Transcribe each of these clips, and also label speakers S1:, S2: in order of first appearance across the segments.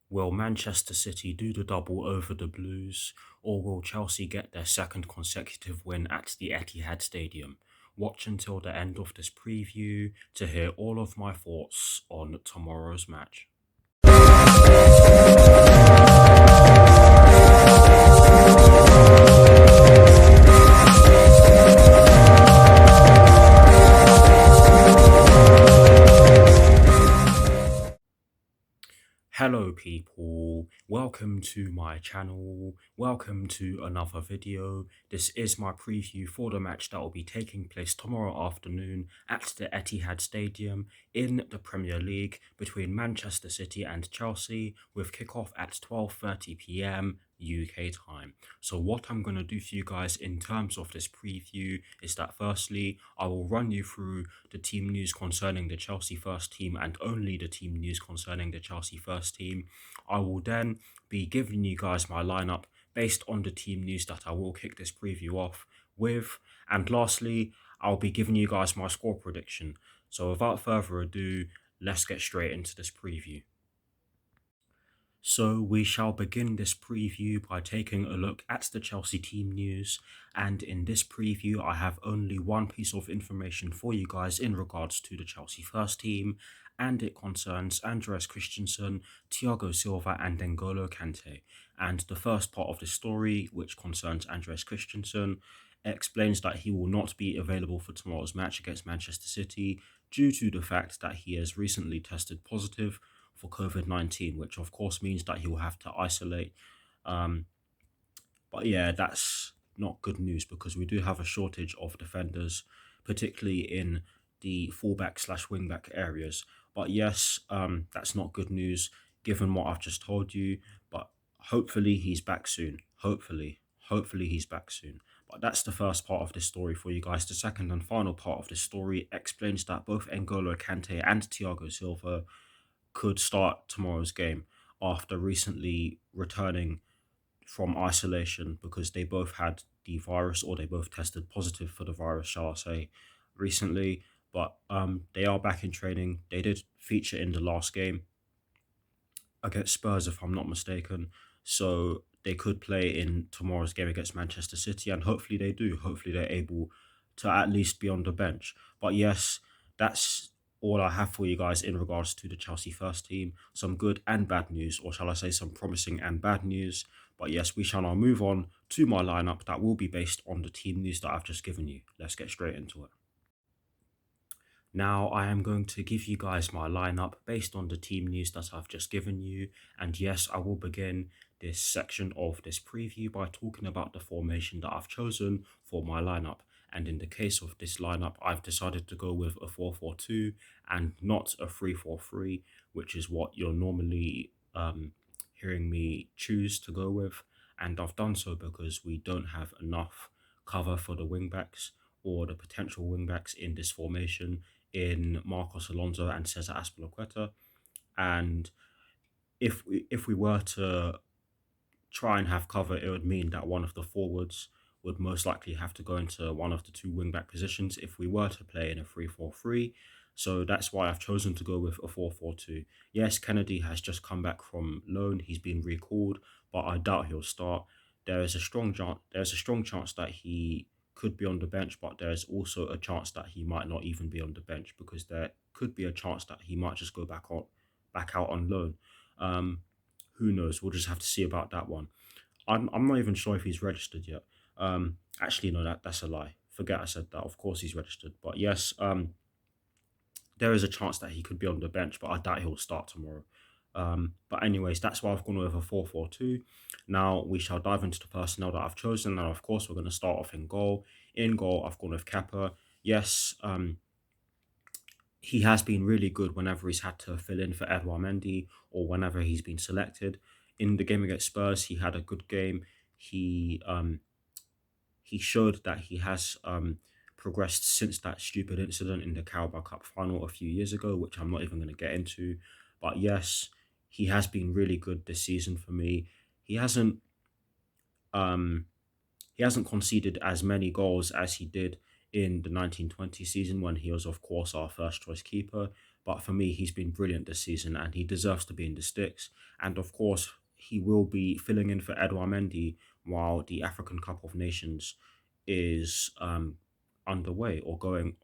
S1: Will Manchester City do the double over the Blues, or will Chelsea get their second consecutive win at the Etihad Stadium? Watch until the end of this preview to hear all of my thoughts on tomorrow's match. Hello people, welcome to my channel, welcome to another video. This is my preview for the match that will be taking place tomorrow afternoon at the Etihad Stadium in the Premier League between Manchester City and Chelsea, with kickoff at 12:30 p.m. UK time. So what I'm going to do for you guys in terms of this preview is that firstly, I will run you through the team news concerning the Chelsea first team and only the team news concerning the Chelsea first team. I will then be giving you guys my lineup based on the team news that I will kick this preview off with. And lastly, I'll be giving you guys my score prediction. So without further ado, let's get straight into this preview. So we shall begin this preview by taking a look at the Chelsea team news, and in this preview I have only one piece of information for you guys in regards to the Chelsea first team, and it concerns Andreas Christensen, Thiago Silva and N'Golo Kante. And the first part of the story, which concerns Andreas Christensen, explains that he will not be available for tomorrow's match against Manchester City due to the fact that he has recently tested positive for COVID-19, which of course means that he will have to isolate. But yeah, that's not good news because we do have a shortage of defenders, particularly in the fullback slash wingback areas. But yes, that's not good news given what I've just told you. But hopefully he's back soon. Hopefully he's back soon. But that's the first part of this story for you guys. The second and final part of this story explains that both N'Golo Kante and Thiago Silva could start tomorrow's game after recently returning from isolation because they both had the virus, or they both tested positive for the virus, shall I say, recently. But they are back in training. They did feature in the last game against Spurs, if I'm not mistaken. So they could play in tomorrow's game against Manchester City, and hopefully they do. Hopefully they're able to at least be on the bench. But yes, that's all I have for you guys in regards to the Chelsea first team. Some good and bad news, or shall I say some promising and bad news. But yes, we shall now move on to my lineup that will be based on the team news that I've just given you. Let's get straight into it. Now, I am going to give you guys my lineup based on the team news that I've just given you. And yes, I will begin this section of this preview by talking about the formation that I've chosen for my lineup. And in the case of this lineup, I've decided to go with a 4-4-2 and not a 3-4-3, which is what you're normally hearing me choose to go with. And I've done so because we don't have enough cover for the wingbacks or the potential wingbacks in this formation in Marcos Alonso and Cesar Azpilicueta. And if we were to try and have cover, it would mean that one of the forwards would most likely have to go into one of the two wing-back positions if we were to play in a 3-4-3. So that's why I've chosen to go with a 4-4-2. Yes, Kennedy has just come back from loan. He's been recalled, but I doubt he'll start. There is a strong chance that he could be on the bench, but there's also a chance that he might not even be on the bench because there could be a chance that he might just go back out on loan. Who knows? We'll just have to see about that one. I'm not even sure if he's registered yet. Actually, no, that's a lie. Forget I said that. Of course he's registered. But yes, there is a chance that he could be on the bench, but I doubt he'll start tomorrow. But anyways, that's why I've gone with a 4-4-2. Now we shall dive into the personnel that I've chosen. And of course, we're going to start off in goal. In goal, I've gone with Kepa. Yes, he has been really good whenever he's had to fill in for Edouard Mendy or whenever he's been selected. In the game against Spurs, he had a good game. He showed that he has progressed since that stupid incident in the Carabao Cup final a few years ago, which I'm not even going to get into. But yes, he has been really good this season for me. He hasn't conceded as many goals as he did in the 1920 season when he was, of course, our first choice keeper. But for me, he's been brilliant this season and he deserves to be in the sticks. And of course, he will be filling in for Edouard Mendy while the African Cup of Nations is underway or going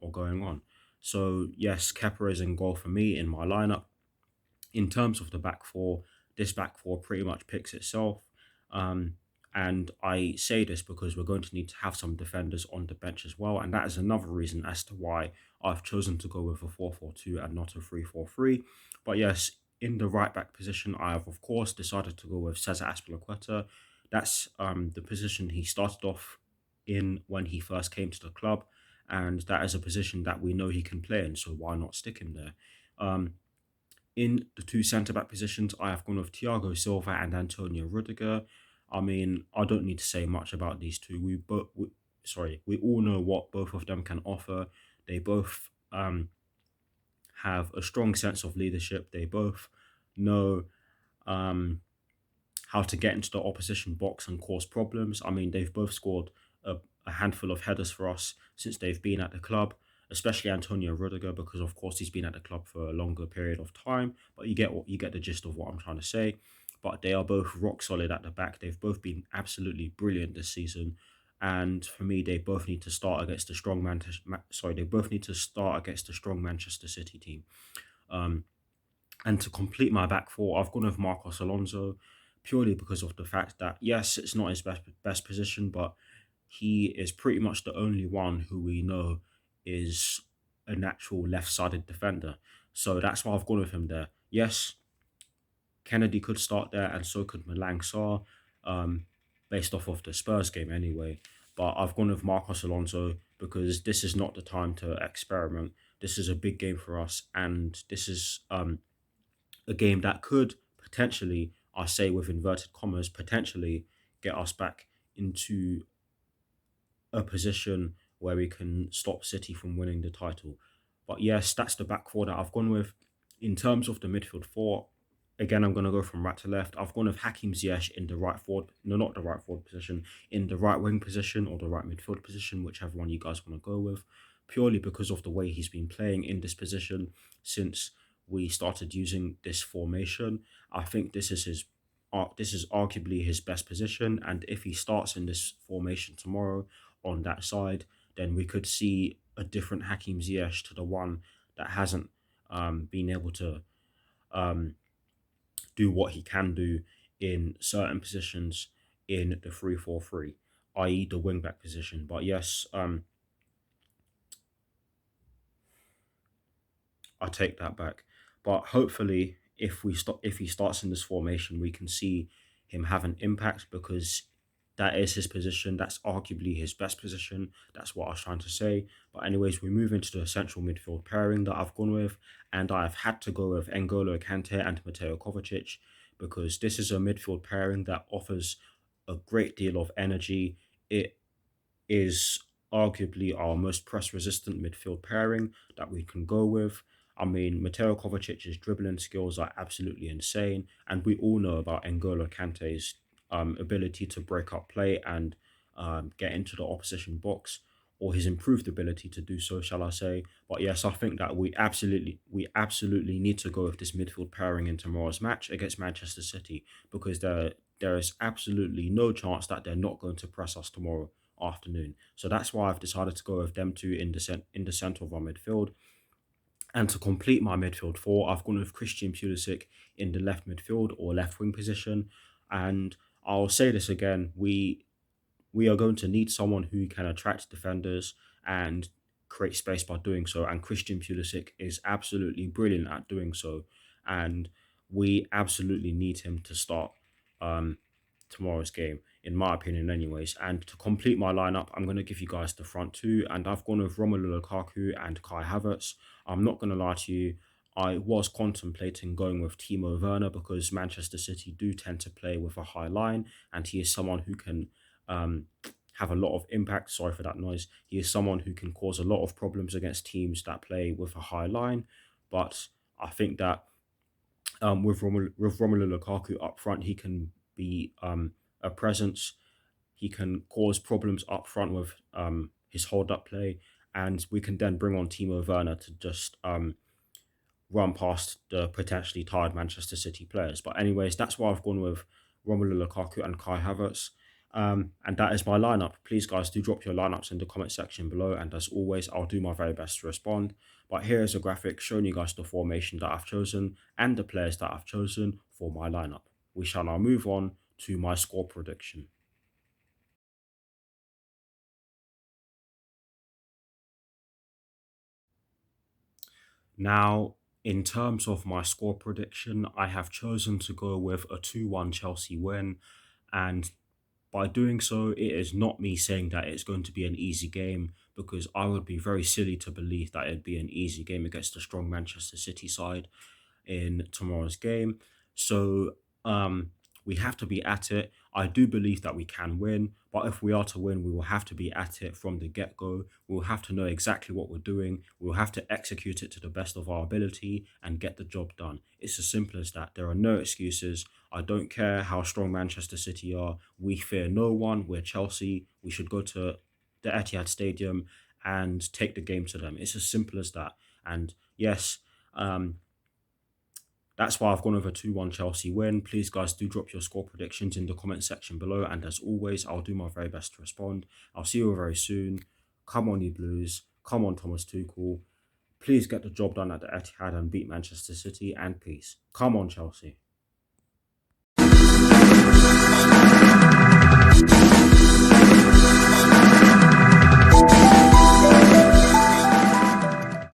S1: on. So yes, Kepa is in goal for me in my lineup. In terms of the back four, this back four pretty much picks itself. Um, and I say this because we're going to need to have some defenders on the bench as well. And that is another reason as to why I've chosen to go with a 4-4-2 and not a 3-4-3. But yes, in the right back position, I have, of course, decided to go with Cesar Azpilicueta. That's the position he started off in when he first came to the club. And that is a position that we know he can play in. So why not stick him there? Um, in the two centre back positions, I have gone with Thiago Silva and Antonio Rudiger. I mean, I don't need to say much about these two. We all know what both of them can offer. They both have a strong sense of leadership. They both know um, how to get into the opposition box and cause problems. I mean, they've both scored a handful of headers for us since they've been at the club, especially Antonio Rudiger, because of course he's been at the club for a longer period of time. But you get the gist of what I'm trying to say. But they are both rock solid at the back. They've both been absolutely brilliant this season. And for me, they both need to start against the strong They both need to start against the strong Manchester City team. Um, and to complete my back four, I've gone with Marcos Alonso purely because of the fact that, yes, it's not his best position, but he is pretty much the only one who we know is a natural left-sided defender. So that's why I've gone with him there. Yes, Kennedy could start there, and so could Malang Sarr, um, based off of the Spurs game anyway. But I've gone with Marcos Alonso because this is not the time to experiment. This is a big game for us, and this is a game that could potentially, I say with inverted commas, potentially get us back into a position where we can stop City from winning the title. But yes, that's the back four that I've gone with. In terms of the midfield four, again, I'm going to go from right to left. I've gone with Hakim Ziyech in the right forward, no, not the right forward position, in the right wing position or the right midfield position, whichever one you guys want to go with, purely because of the way he's been playing in this position since we started using this formation. I think this is arguably his best position, and if he starts in this formation tomorrow on that side, then we could see a different Hakim Ziyech to the one that hasn't been able to um, do what he can do in certain positions in the 3-4-3, i.e. the wing-back position. But yes, I take that back. But hopefully, if he starts in this formation, we can see him have an impact because that is his position. That's arguably his best position. That's what I was trying to say. But anyways, we move into the central midfield pairing that I've gone with, and I've had to go with N'Golo Kante and Mateo Kovacic because this is a midfield pairing that offers a great deal of energy. It is arguably our most press resistant midfield pairing that we can go with. I mean, Mateo Kovacic's dribbling skills are absolutely insane, and we all know about N'Golo Kante's ability to break up play and get into the opposition box, or his improved ability to do so, shall I say. But yes, I think that we absolutely need to go with this midfield pairing in tomorrow's match against Manchester City because there is absolutely no chance that they're not going to press us tomorrow afternoon. So that's why I've decided to go with them two in the center of our midfield. And to complete my midfield four, I've gone with Christian Pulisic in the left midfield or left wing position. And I'll say this again: we are going to need someone who can attract defenders and create space by doing so. And Christian Pulisic is absolutely brilliant at doing so. And we absolutely need him to start um, tomorrow's game, in my opinion, anyways. And to complete my lineup, I'm going to give you guys the front two. And I've gone with Romelu Lukaku and Kai Havertz. I'm not going to lie to you. I was contemplating going with Timo Werner because Manchester City do tend to play with a high line, and he is someone who can um, have a lot of impact. Sorry for that noise. He is someone who can cause a lot of problems against teams that play with a high line. But I think that with Romelu Lukaku up front, he can be a presence. He can cause problems up front with his hold up play, and we can then bring on Timo Werner to just run past the potentially tired Manchester City players. But anyways, that's why I've gone with Romelu Lukaku and Kai Havertz. And that is my lineup. Please, guys, do drop your lineups in the comment section below. And as always, I'll do my very best to respond. But here is a graphic showing you guys the formation that I've chosen and the players that I've chosen for my lineup. We shall now move on to my score prediction. Now, in terms of my score prediction, I have chosen to go with a 2-1 Chelsea win. And by doing so, it is not me saying that it's going to be an easy game, because I would be very silly to believe that it'd be an easy game against a strong Manchester City side in tomorrow's game. So we have to be at it. I do believe that we can win, but if we are to win, we will have to be at it from the get-go. We'll have to know exactly what we're doing. We'll have to execute it to the best of our ability and get the job done. It's as simple as that. There are no excuses. I don't care how strong Manchester City are. We fear no one. We're Chelsea. We should go to the Etihad Stadium and take the game to them. It's as simple as that. And yes, that's why I've gone over 2-1 Chelsea win. Please, guys, do drop your score predictions in the comment section below. And as always, I'll do my very best to respond. I'll see you very soon. Come on, you Blues. Come on, Thomas Tuchel. Please get the job done at the Etihad and beat Manchester City. And peace. Come on, Chelsea.